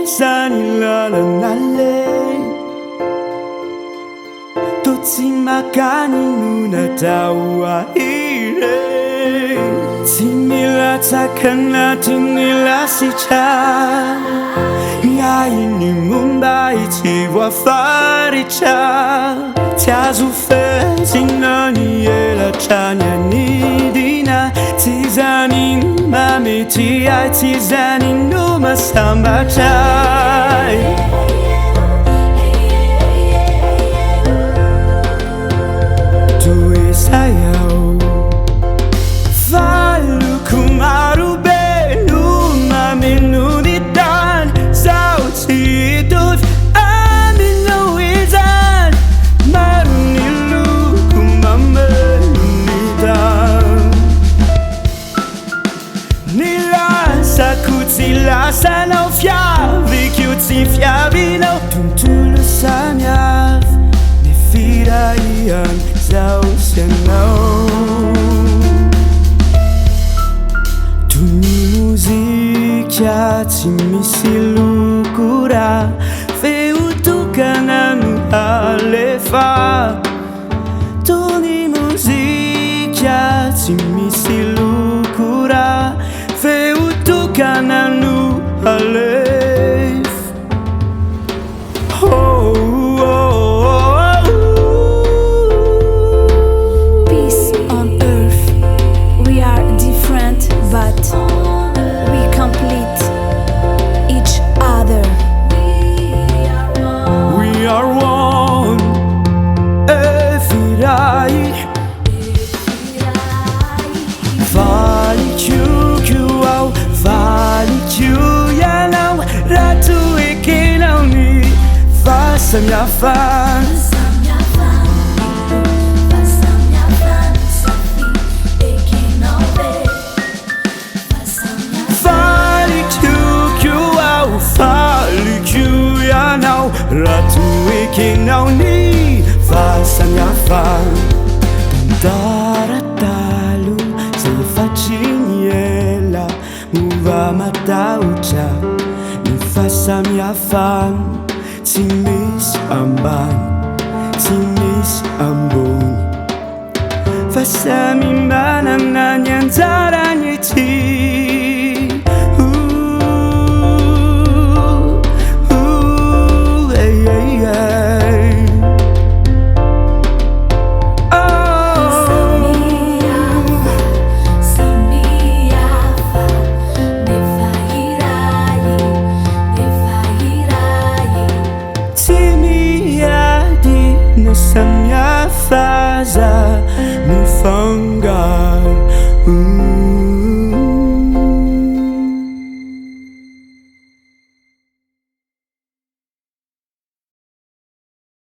Sanilala Tutti makani nunatau aire Timila takana tunila sicha Yaini mumbai tiwa faricha Tiazu fetinani ela chanya nidina Tizani mamiti ai tizani numa sambachai Tu isayau Falu kumaru belu maminu didan Sauti Touve amino izan Marunilu kumamelu nidan Sakutila sana fiavi chiuti fiavino Tuntulu samihafa nefira ihany zao sianao Toy ny mozika tsy misy loko raha feo tokana no alefa Toy ny mozika tsy misy loko raha feo tokana no alefa Peace on earth. We are different, but we complete each other. We are one. Efirai Vale Kyukyuau Vale Kyuyanau Ratu ekenauni Fahasamihafana Vale Kyukyuau Vale Kyuyanau Ratu ekenauni Fahasamihafana Tantaratalo zay efatriny ela mova matahotra ny fahasamihafana tsy misy ambany tsy misy ambony fa samy manana ny anjarany ety Samihafa za no fang